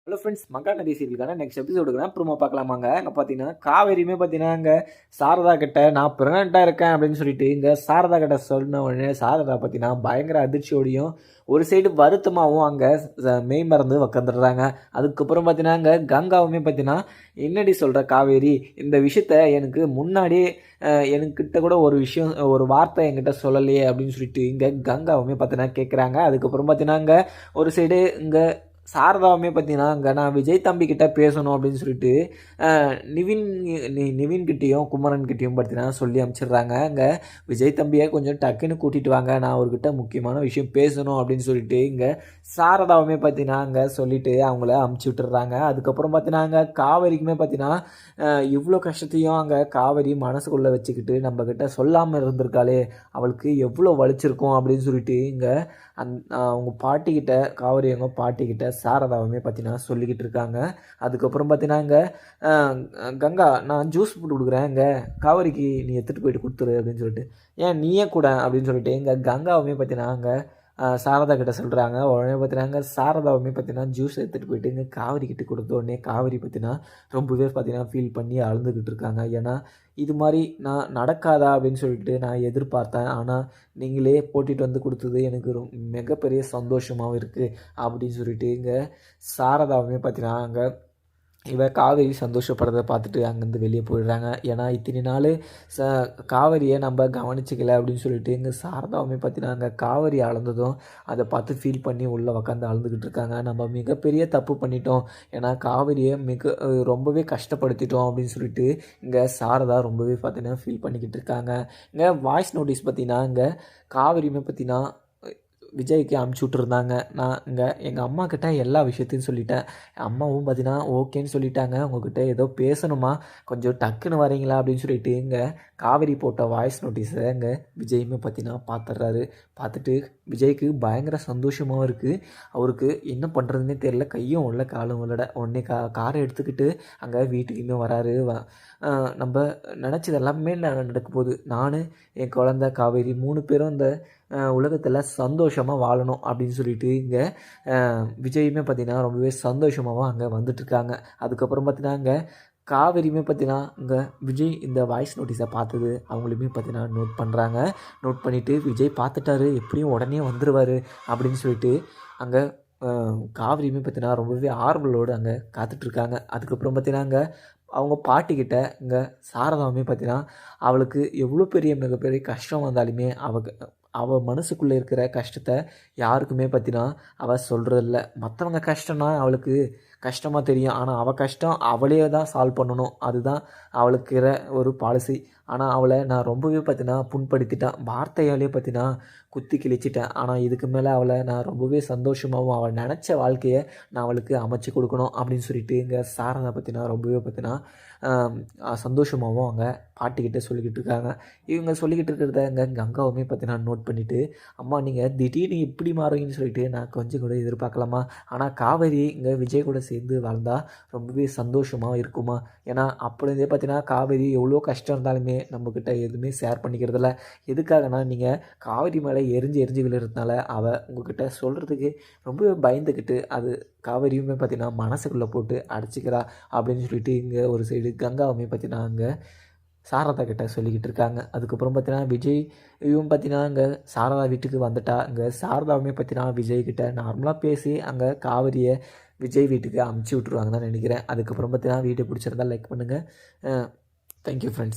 Hello friends, Mahanadi சீரியலுக்கான next எபிசோடுக்கு தான் promo பார்க்கலாமாங்க. அங்கே பார்த்தீங்கன்னா காவேரியுமே பார்த்தீங்கன்னா இங்கே சாரதா கிட்ட நான் ப்ரெக்னெண்ட்டாக இருக்கேன் அப்படின்னு சொல்லிட்டு இங்கே சாரதா கிட்ட சொன்ன உடனே சாரதா பார்த்தீங்கன்னா பயங்கர அதிர்ச்சியோடையும் ஒரு சைடு வருத்தமாகவும் அங்கே மெய் மறந்து உக்காந்துடுறாங்க. அதுக்கப்புறம் பார்த்தீங்கன்னா இங்கே கங்காவுமே பார்த்தீங்கன்னா என்னடி சொல்கிற காவேரி, இந்த விஷயத்த எனக்கு முன்னாடி என்கிட்ட கூட ஒரு விஷயம் ஒரு வார்த்தை என்கிட்ட சொல்லலையே அப்படின்னு சொல்லிட்டு இங்கே கங்காவுமே பார்த்தீங்கன்னா கேட்குறாங்க. அதுக்கப்புறம் பார்த்தீங்கன்னா இங்கே ஒரு சைடு இங்கே சாரதாவுமே பார்த்தீங்கன்னா அங்கே நான் விஜய் தம்பிக்கிட்ட பேசணும் அப்படின்னு சொல்லிட்டு நிவின் நிவின்கிட்டையும் குமரன்கிட்டையும் பார்த்தீங்கன்னா சொல்லி அனுப்பிச்சிடுறாங்க. அங்கே விஜய் தம்பியை கொஞ்சம் டக்குன்னு கூட்டிகிட்டு வாங்க, நான் அவர்கிட்ட முக்கியமான விஷயம் பேசணும் அப்படின்னு சொல்லிட்டு இங்கே சாரதாவுமே பார்த்தீங்கன்னா அங்கே சொல்லிவிட்டு அவங்கள அமுச்சு விட்டுறாங்க. அதுக்கப்புறம் பார்த்தீங்கன்னா அங்கே காவேரிக்குமே பார்த்தீங்கன்னா இவ்வளோ கஷ்டத்தையும் அங்கே காவேரி மனசுக்குள்ளே வச்சுக்கிட்டு நம்மக்கிட்ட சொல்லாமல் இருந்திருக்காளே, அவளுக்கு எவ்வளோ வலிச்சிருக்கும் அப்படின்னு சொல்லிட்டு இங்கே அவங்க பாட்டிக்கிட்ட காவேரி அவங்க பாட்டிக்கிட்ட சாரதாவுமே பார்த்தீங்கன்னா சொல்லிக்கிட்டு இருக்காங்க. அதுக்கப்புறம் பார்த்தீங்கன்னா இங்கே கங்கா நான் ஜூஸ் போட்டு கொடுக்குறேன், இங்கே காவேரிக்கு நீ எடுத்துகிட்டு போயிட்டு கொடுத்துரு அப்படின்னு சொல்லிட்டு, ஏன் நீயே கூட அப்படின்னு சொல்லிட்டு இங்கே கங்காவுமே பார்த்தீங்கன்னா அங்கே சாரதா கிட்ட சொல்கிறாங்க. உடனே பார்த்தீங்கன்னா சாரதாவுமே பார்த்தீங்கன்னா ஜூஸ் எடுத்துகிட்டு போயிட்டு இங்கே காவேரி கிட்ட கொடுத்த உடனே காவேரி பார்த்தீங்கன்னா ரொம்பவே பார்த்தீங்கன்னா ஃபீல் பண்ணி அழுதுகிட்டு இருக்காங்க. ஏன்னா இது மாதிரி நான் நடக்காதா அப்படின்னு சொல்லிட்டு நான் எதிர்பார்த்தேன், ஆனால் நீங்களே போட்டிட்டு வந்து கொடுத்தது எனக்கு மிகப்பெரிய சந்தோஷமாகவும் இருக்குது அப்படின்னு சொல்லிட்டு இங்கே சாரதாவுமே பார்த்தீங்கன்னா அங்கே காவேரி சந்தோஷப்படுறதை பார்த்துட்டு அங்கேருந்து வெளியே போயிடுறாங்க. ஏன்னா இத்தனை நாள் காவேரியை நம்ம கவனிச்சிக்கல அப்படின்னு சொல்லிட்டு இங்கே சாரதாவுமே பார்த்தீங்கன்னா அங்கே காவேரி அளந்ததும் அதை பார்த்து ஃபீல் பண்ணி உள்ளே உக்காந்து அழுதுகிட்டு இருக்காங்க. நம்ம மிகப்பெரிய தப்பு பண்ணிட்டோம், ஏன்னா காவேரியை ரொம்பவே கஷ்டப்படுத்திட்டோம் அப்படின்னு சொல்லிட்டு இங்கே சாரதா ரொம்பவே பார்த்தீங்கன்னா ஃபீல் பண்ணிக்கிட்டு இருக்காங்க. இங்கே வாய்ஸ் நோட்டீஸ் பார்த்தீங்கன்னா இங்கே காவேரியுமே பார்த்தீங்கன்னா விஜய்க்கு அமுச்சு விட்ருந்தாங்க. நான் இங்கே எங்கள் அம்மா கிட்ட எல்லா விஷயத்தையும் சொல்லிட்டேன், அம்மாவும் பார்த்தீங்கன்னா ஓகேன்னு சொல்லிட்டாங்க, உங்ககிட்ட ஏதோ பேசணுமா, கொஞ்சம் டக்குன்னு வரீங்களா அப்படின்னு சொல்லிட்டு இங்கே காவேரி போட்ட வாய்ஸ் நோட்டீஸை இங்கே விஜயுமே பார்த்தீங்கன்னா பார்த்துட்றாரு. பார்த்துட்டு விஜய்க்கு பயங்கர சந்தோஷமாகவும் இருக்குது. அவருக்கு என்ன பண்ணுறதுனே தெரியல, கையும் உள்ள காலும் உள்ளட உடனே காரை எடுத்துக்கிட்டு அங்கே வீட்டுக்குமே வராரு. நம்ம நினச்சது எல்லாமே நடக்க போகுது, நான் என் குழந்த காவேரி 3 பேரும் இந்த உலகத்தில் சந்தோஷமாக வாழணும் அப்படின்னு சொல்லிட்டு இங்கே விஜயுமே பார்த்திங்கன்னா ரொம்பவே சந்தோஷமாகவும் அங்கே வந்துட்டுருக்காங்க. அதுக்கப்புறம் பார்த்திங்கன்னா அங்கே காவேரியுமே பார்த்திங்கன்னா இங்கே விஜய் இந்த வாய்ஸ் நோட்டீஸை பார்த்தது அவங்களுமே பார்த்திங்கன்னா நோட் பண்ணுறாங்க. நோட் பண்ணிவிட்டு விஜய் பார்த்துட்டாரு, எப்படியும் உடனே வந்துடுவார் அப்படின்னு சொல்லிட்டு அங்கே காவேரியுமே பார்த்திங்கன்னா ரொம்பவே ஆர்வலோடு அங்கே காத்துட்ருக்காங்க. அதுக்கப்புறம் பார்த்திங்கன்னா அங்கே அவங்க பாட்டிக்கிட்ட இங்கே சாரதாவுமே பார்த்தீங்கன்னா அவளுக்கு எவ்வளோ மிகப்பெரிய கஷ்டம் வந்தாலுமே அவள் மனசுக்குள்ளே இருக்கிற கஷ்டத்தை யாருக்குமே பார்த்தீங்கன்னா அவள் சொல்கிறதில்ல. மற்றவங்க கஷ்டம்னா அவளுக்கு கஷ்டமாக தெரியும், ஆனால் அவள் கஷ்டம் அவளே தான் சால்வ் பண்ணணும், அதுதான் அவளுக்கு ஒரு பாலிசி. ஆனால் அவளை நான் ரொம்பவே பார்த்தீங்கன்னா புண்படுத்திட்டேன், வார்த்தையாலே பார்த்தீங்கன்னா குத்தி கிழிச்சிட்டேன். ஆனால் இதுக்கு மேலே அவளை நான் ரொம்பவே சந்தோஷமாகவும் அவள் நினச்ச வாழ்க்கையை நான் அவளுக்கு அமைச்சு கொடுக்கணும் அப்படின்னு சொல்லிட்டு இங்கே சாரதா பார்த்தீங்கன்னா ரொம்பவே பார்த்தீங்கன்னா சந்தோஷமாகவும் அவங்க பாட்டிக்கிட்ட சொல்லிக்கிட்டு இருக்காங்க. இவங்க சொல்லிக்கிட்டு இருக்கிறத இங்கே கங்காவுமே பார்த்தீங்கன்னா நோட் பண்ணிவிட்டு, அம்மா நீங்கள் திடீர்னு இப்படி மாறுவீங்கன்னு சொல்லிட்டு நான் கொஞ்சம் கூட எதிர்பார்க்கலாமா, ஆனால் காவேரி இங்கே விஜய் கூட சேர்ந்து வாழ்ந்தால் ரொம்பவே சந்தோஷமாக இருக்குமா, ஏன்னா அப்போலேருந்தே பார்த்தீங்கன்னா காவேரி எவ்வளோ கஷ்டம் இருந்தாலுமே நம்மக்கிட்ட எதுவுமே ஷேர் பண்ணிக்கிறதில்ல. எதுக்காகனா நீங்கள் காவேரி மேலே எரிஞ்சு விழுறதுனால அவள் உங்கள்கிட்ட சொல்கிறதுக்கு ரொம்பவே பயந்துக்கிட்டு அது காவேரியுமே பார்த்தீங்கன்னா மனசுக்குள்ளே போட்டு அடைச்சிக்கிறா அப்படின்னு சொல்லிட்டு இங்கே ஒரு சைடு கங்காவுமே பார்த்தீங்கன்னா அங்கே சாரதா கிட்ட சொல்லிக்கிட்டு இருக்காங்க. அதுக்கப்புறம் பார்த்தீங்கன்னா விஜய் இவன் பார்த்தீங்கன்னா அங்கே சாரதா வீட்டுக்கு வந்துட்டா இங்கே சாரதாவுமே பார்த்தீங்கன்னா விஜய்கிட்ட நார்மலாக பேசி அங்கே காவேரியை விஜய் வீட்டுக்கு அமுச்சு விட்ருவாங்க தான் நினைக்கிறேன். அதுக்கப்புறம் பார்த்தீங்கன்னா வீடியோ பிடிச்சிருந்தா லைக் பண்ணுங்கள். Thank you friends.